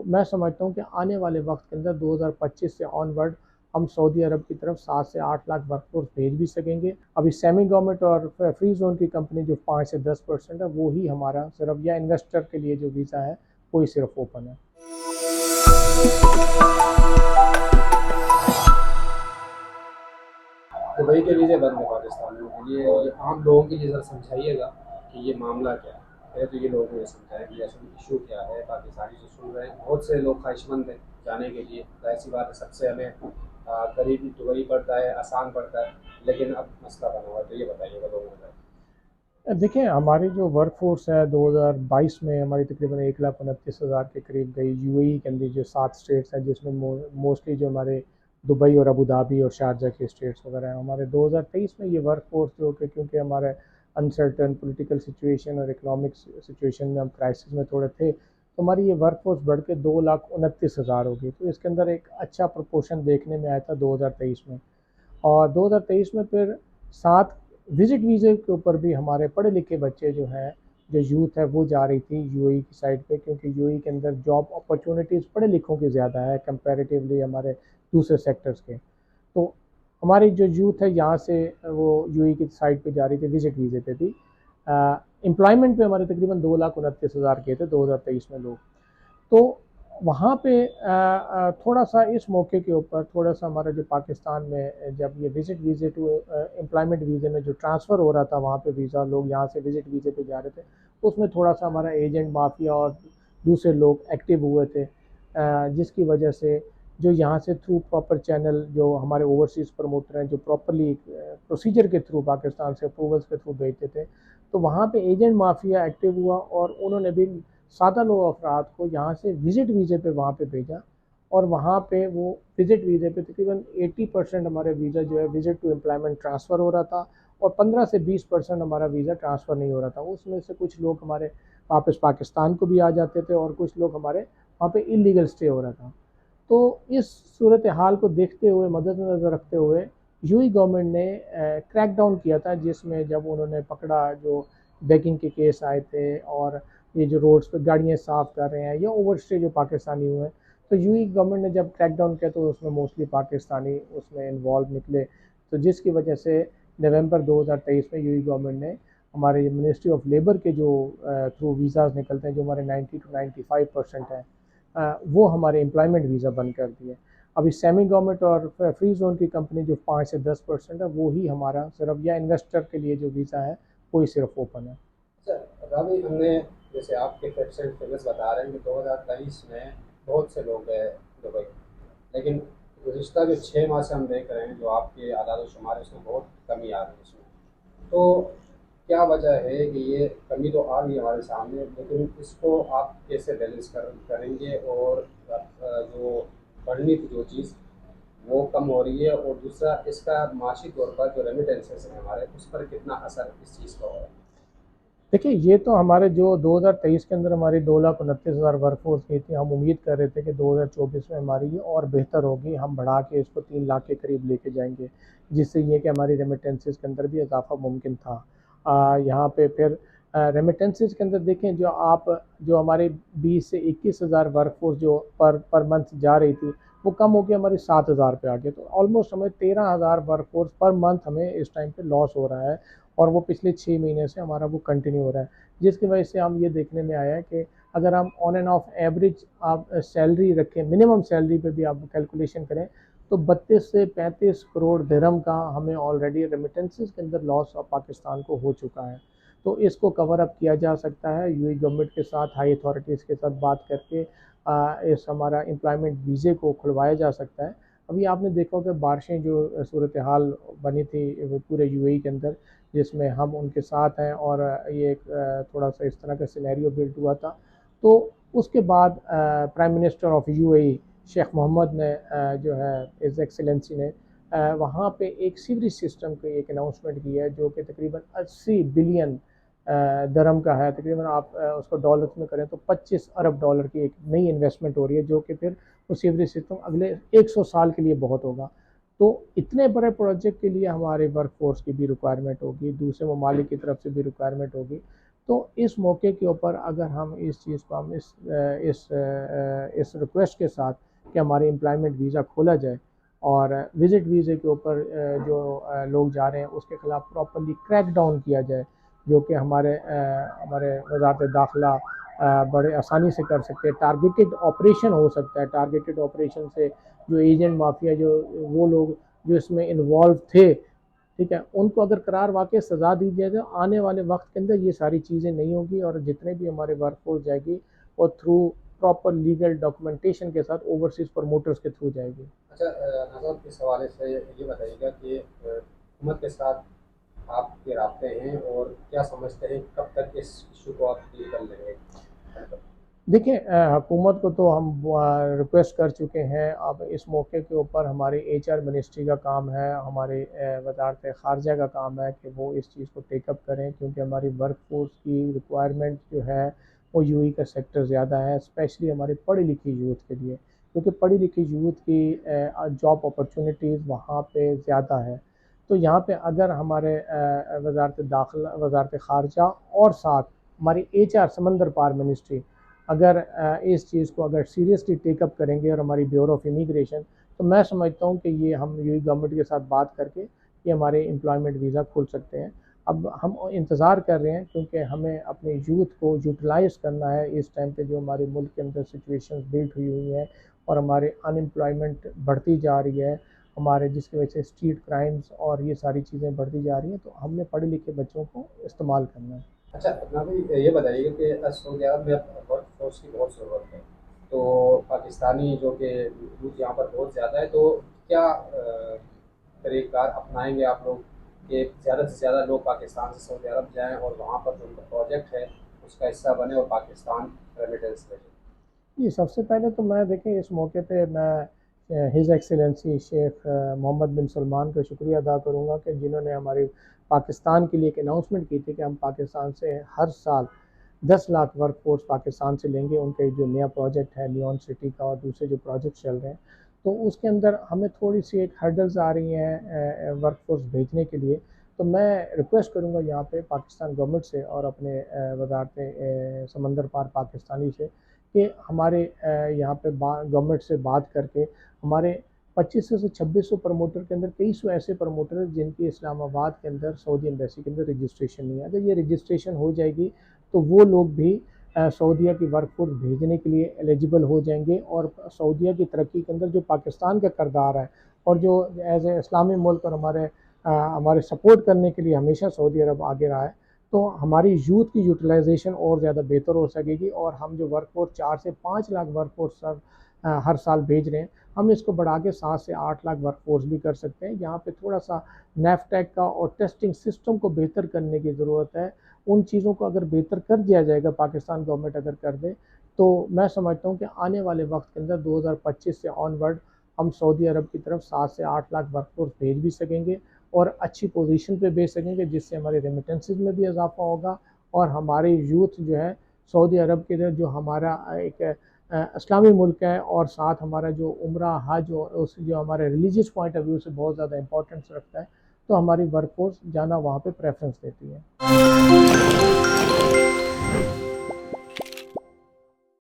मैं समझता हूँ कि आने वाले वक्त के अंदर 2025 से ऑनवर्ड हम सऊदी अरब की तरफ 7 से 8 लाख वर्कफोर्स भेज भी सकेंगे। अभी सेमी गवर्नमेंट और फ्री जोन की कंपनी जो 5 से 10% है वो ही हमारा सिर्फ, या इन्वेस्टर के लिए जो वीज़ा है वो ही सिर्फ ओपन है। दुबई के वीज़े बंद है पाकिस्तान में। ये आम लोगों के लिए ज़रा समझाइएगा कि ये मामला क्या है। पहले तो ये लोगों को ये समझाएं कि असल इशू क्या है। पाकिस्तानी जो सुन रहे हैं, बहुत से लोग ख्वाहिशमंद हैं जाने के लिए। जाहिर सी बात है, सबसे हमें करीबी दुबई पड़ता है, आसान पड़ता है, लेकिन अब मसला बना हुआ है। तो ये बताइएगा लोगों को। देखिए, हमारी जो वर्कफोर्स है 2022 में हमारी तकरीबन 1,29,000 के करीब गई। यूएई के अंदर जो 7 स्टेट्स हैं जिसमें मोस्टली जो हमारे दुबई और अबू धाबी और शारजा के स्टेट्स वगैरह हैं। हमारे 2023 में ये वर्कफोर्स जो कि क्योंकि हमारे अनसर्टन पॉलिटिकल सिचुएशन और इकोनॉमिक सिचुएशन में हम क्राइसिस में थोड़े थे, तो हमारी ये वर्कफोर्स बढ़ के 2,29,000 हो गई। तो इसके अंदर एक अच्छा प्रोपोर्शन देखने में आया था 2023 में। और 2023 में फिर 7 विजिट वीज़े के ऊपर भी हमारे पढ़े लिखे बच्चे जो हैं, जो यूथ है वो जा रही थी यूएई की साइड पे, क्योंकि यूएई के अंदर जॉब अपॉर्चुनिटीज़ पढ़े लिखों की ज़्यादा है कंपैरेटिवली हमारे दूसरे सेक्टर्स के। तो हमारी जो यूथ है यहाँ से वो यूएई की साइड पे जा रही थी विजिट वीज़े पे भी। एम्प्लॉयमेंट पे हमारे तकरीबन 2,29,000 के थे 2023 में लोग। तो वहाँ पे थोड़ा सा इस मौके के ऊपर थोड़ा सा हमारा जो पाकिस्तान में जब ये विजिट वीज़े टू एम्प्लॉयमेंट वीज़े में जो ट्रांसफ़र हो रहा था वहाँ पे वीज़ा, लोग यहाँ से विजिट वीज़े पे जा रहे थे, तो उसमें थोड़ा सा हमारा एजेंट माफिया और दूसरे लोग एक्टिव हुए थे, जिसकी वजह से जो यहाँ से थ्रू प्रॉपर चैनल जो हमारे ओवरसीज़ प्रमोटर हैं जो प्रॉपरली प्रोसीजर के थ्रू पाकिस्तान से अप्रूवल्स के थ्रू भेजते थे, तो वहाँ पे एजेंट माफिया एक्टिव हुआ और उन्होंने भी सादा लोग अफराद को यहाँ से विज़िट वीज़े पे वहाँ पे भेजा। और वहाँ पे वो विज़िट वीज़े पे तकरीबन 80% हमारे वीज़ा जो है विज़िट टू एम्प्लॉयमेंट ट्रांसफ़र हो रहा था, और 15 से 20% हमारा वीज़ा ट्रांसफ़र नहीं हो रहा था। उसमें से कुछ लोग हमारे वापस पाकिस्तान को भी आ जाते थे और कुछ लोग हमारे वहाँ पे इलीगल स्टे हो रहा था। तो इस सूरत हाल को देखते हुए, मद्देनज़र रखते हुए, यूएई गवर्नमेंट ने क्रैकडाउन किया था, जिसमें जब उन्होंने पकड़ा जो बैगिंग के केस आए थे और ये जो रोड्स पे गाड़ियाँ साफ़ कर रहे हैं या ओवर स्टे जो पाकिस्तानी हुए हैं, तो यूएई गवर्नमेंट ने जब क्रैकडाउन किया तो उसमें मोस्टली पाकिस्तानी उसमें इन्वॉल्व निकले। तो जिसकी वजह से नवंबर 2023 में यूएई गवर्नमेंट ने हमारे मिनिस्ट्री ऑफ लेबर के जो थ्रू वीज़ाज़ निकलते हैं जो हमारे 90 टू 95% हैं, वो हमारे एम्प्लॉयमेंट वीज़ा बंद कर दिए। अभी सेमी गवर्नमेंट और फ्री जोन की कंपनी जो 5 से 10% है वो ही हमारा सिर्फ, या इन्वेस्टर के लिए जो वीज़ा है वो ही सिर्फ ओपन है। अच्छा रावी, हमने जैसे आपके वेबसाइट फेमस बता रहे हैं कि 2023 में बहुत से लोग गए दुबई, लेकिन गुज़िश्ता जो 6 माह से हम देख रहे हैं, जो आपके आदाद शुमार है उसमें बहुत कमी आ रही है इसमें। तो क्या वजह है कि ये कमी तो आ रही है हमारे सामने, लेकिन इसको आप कैसे बैलेंस करेंगे? और जो बढ़नी थी जो चीज़ वो कम हो रही है, और दूसरा इसका माशी तौर पर जो रेमिटेंसेस हैं हमारे, उस पर कितना असर इस चीज़ का हो रहा है? देखिए, ये तो हमारे जो 2023 के अंदर हमारी 2,29,000 वर्कफोर्स गई थी, हम उम्मीद कर रहे थे कि 2024 में हमारी ये और बेहतर होगी, हम बढ़ा के इसको 3 लाख के करीब लेके जाएंगे, जिससे ये कि हमारी रेमिटेंसेस के अंदर भी इजाफा मुमकिन था। यहाँ पे फिर रेमिटेंसेस के अंदर देखें, जो हमारे 20 से 21,000 वर्कफोर्स जो पर मंथ जा रही थी, वो कम होकर हमारी 7,000 पे आ गई। तो ऑलमोस्ट हमें 13,000 वर्कफोर्स पर मंथ हमें इस टाइम पे लॉस हो रहा है, और वो पिछले 6 महीने से हमारा वो कंटिन्यू हो रहा है, जिसकी वजह से हम ये देखने में आया है कि अगर हम ऑन एंड ऑफ एवरेज आप सैलरी रखें, मिनिमम सैलरी पे भी आप कैलकुलेशन करें, तो 32 से 35 करोड़ दिरहम का हमें ऑलरेडी रेमिटेंसेस के अंदर लॉस ऑफ पाकिस्तान को हो चुका है। तो इसको कवर अप किया जा सकता है यूएई गवर्नमेंट के साथ, हाई अथॉरिटीज़ के साथ बात करके इस हमारा एम्प्लॉयमेंट वीज़े को खुलवाया जा सकता है। अभी आपने देखा कि बारिशें जो सूरत हाल बनी थी पूरे यूएई के अंदर, जिसमें हम उनके साथ हैं, और ये एक थोड़ा सा इस तरह का सिनेरियो बिल्ड हुआ था। तो उसके बाद prime minister of UAE Sheikh Mohammed ने जो है इज़ एक्सीलेंसी ने वहाँ पे एक सीवरेज सिस्टम की एक अनाउंसमेंट की है, जो कि तकरीबन 80 बिलियन दरम का है। तकरीबन आप उसको डॉलर्स में करें तो 25 अरब डॉलर की एक नई इन्वेस्टमेंट हो रही है, जो कि फिर वो सीवरेज सिस्टम अगले 100 साल के लिए बहुत होगा। तो इतने बड़े प्रोजेक्ट के लिए हमारे वर्क फोर्स की भी रिक्वायरमेंट होगी, दूसरे ममालिक की तरफ से भी रिक्वायरमेंट होगी। तो इस मौके के ऊपर अगर हम इस चीज़ को हम इस रिक्वेस्ट के साथ कि हमारे एम्प्लॉयमेंट वीज़ा खोला जाए और विज़िट वीज़े के ऊपर जो लोग जा रहे हैं उसके ख़िलाफ़ प्रॉपरली क्रैक डाउन किया जाए, जो कि हमारे वज़ारत दाखिला बड़े आसानी से कर सकते हैं। टारगेटेड ऑपरेशन हो सकता है, टारगेटेड ऑपरेशन से जो एजेंट माफिया जो वो लोग जो इसमें इन्वॉल्व थे, ठीक है, उनको अगर करार वाक़ई सज़ा दी जाए तो आने वाले वक्त के अंदर ये सारी चीज़ें नहीं होगी और जितने भी हमारे वर्कफोर्स जाएगी वो थ्रू प्रॉपर लीगल डॉक्यूमेंटेशन के साथ ओवरसीज़ प्रमोटर्स के थ्रू जाएगी। अच्छा, नाज़र, इस हवाले से ये बताइएगा कि हुकूमत के साथ आपके राब्ते हैं और क्या समझते हैं कब तक इस इशू को आप डील कर लेंगे? देखिए, हुकूमत को तो हम रिक्वेस्ट कर चुके हैं। अब इस मौके के ऊपर हमारे एचआर मिनिस्ट्री का काम है, हमारे वज़ारत ख़ारजा का काम है कि वो इस चीज़ को टेकअप करें, क्योंकि हमारी वर्क फोर्स की रिक्वायरमेंट जो है वो यूएई का सेक्टर ज़्यादा है, स्पेशली हमारे पढ़ी लिखी यूथ के लिए, क्योंकि पढ़ी लिखी यूथ की जॉब अपॉर्चुनिटीज़ वहाँ पे ज़्यादा है। तो यहाँ पे अगर हमारे वज़ारत दाखिला, वज़ारत ख़ारजा और साथ हमारी एचआर समंदर पार मिनिस्ट्री अगर इस चीज़ को अगर सीरियसली टेकअप करेंगे और हमारी ब्यूरो ऑफ इमिग्रेशन, तो मैं समझता हूँ कि ये हम यूएई गवर्नमेंट के साथ बात करके ये हमारे एम्प्लॉयमेंट वीज़ा खुल सकते हैं। अब हम इंतज़ार कर रहे हैं, क्योंकि हमें अपने यूथ को यूटिलाइज़ करना है इस टाइम पे जो हमारे मुल्क के अंदर सिचुएशंस बिल्ड हुई हैं और हमारे अनएम्प्लॉयमेंट बढ़ती जा रही है, हमारे जिसकी वजह से स्ट्रीट क्राइम्स और ये सारी चीज़ें बढ़ती जा रही हैं, तो हमने पढ़े लिखे बच्चों को इस्तेमाल करना है। अच्छा, अपना भी ये बताइएगा कि सऊदी अरब में अब वर्क फोर्स की बहुत ज़रूरत है, तो पाकिस्तानी जो कि यूथ यहाँ पर बहुत ज़्यादा है, तो क्या तरीक़ाकार अपनाएंगे आप लोग कि ज़्यादा से ज़्यादा लोग पाकिस्तान से सऊदी अरब जाएँ और वहाँ पर जो उनका प्रोजेक्ट है उसका हिस्सा बने और पाकिस्तान रेमिटेंस भेजें? जी, सबसे पहले तो मैं देखिए इस मौके पे मैं हिज़ एक्सीलेंसी शेख मोहम्मद बिन सलमान का शुक्रिया अदा करूँगा कि जिन्होंने हमारे पाकिस्तान के लिए एक अनाउंसमेंट की थी कि हम पाकिस्तान से हर साल 10 लाख वर्कफोर्स पाकिस्तान से लेंगे। उनका जो नया प्रोजेक्ट है लियोन सिटी का और दूसरे जो प्रोजेक्ट चल रहे हैं, तो उसके अंदर हमें थोड़ी सी एक हर्डल्स आ रही हैं वर्कफोर्स भेजने के लिए। तो मैं रिक्वेस्ट करूँगा यहाँ पे पाकिस्तान गवर्नमेंट से और अपने वज़ारत समंदर पार पाकिस्तानी से कि हमारे यहाँ पे गवर्नमेंट से बात करके हमारे 2500 से 2600 प्रमोटर के अंदर कई सौ ऐसे प्रमोटर हैं जिनकी इस्लामाबाद के अंदर सऊदी एम्बेसी के अंदर रजिस्ट्रेशन नहीं है। अगर ये रजिस्ट्रेशन हो जाएगी तो वो लोग भी सऊदीया की वर्कफोर्स भेजने के लिए एलिजिबल हो जाएंगे और सऊदीया की तरक्की के अंदर जो पाकिस्तान का किरदार है और जो एज ए इस्लामी मुल्क और हमारे सपोर्ट करने के लिए हमेशा सऊदी अरब आगे रहा है, तो हमारी यूथ की यूटिलाइजेशन और ज़्यादा बेहतर हो सकेगी और हम जो वर्कफोर्स 4 से 5 लाख वर्कफोर्स सर हर साल भेज रहे हैं, हम इसको बढ़ा के 7 से 8 लाख वर्कफोर्स भी कर सकते हैं। यहाँ पे थोड़ा सा नैफटेक का और टेस्टिंग सिस्टम को बेहतर करने की ज़रूरत है। उन चीज़ों को अगर बेहतर कर दिया जाएगा, पाकिस्तान गवर्नमेंट अगर कर दे, तो मैं समझता हूँ कि आने वाले वक्त के अंदर 2025 से ऑनवर्ड हम सऊदी अरब की तरफ 7 से 8 लाख वर्कफोर्स भेज भी सकेंगे और अच्छी पोजीशन पे भेज सकेंगे, जिससे हमारे रेमिटेंसेस में भी इजाफा होगा और हमारे यूथ जो है सऊदी अरब के अंदर जो हमारा एक इस्लामी मुल्क है और साथ हमारा जो उम्रा हज और उस जो हमारे रिलीजियस पॉइंट ऑफ व्यू से बहुत ज़्यादा इंपॉर्टेंस रखता है, तो हमारी वर्कफोर्स जाना वहाँ पे प्रेफरेंस देती है।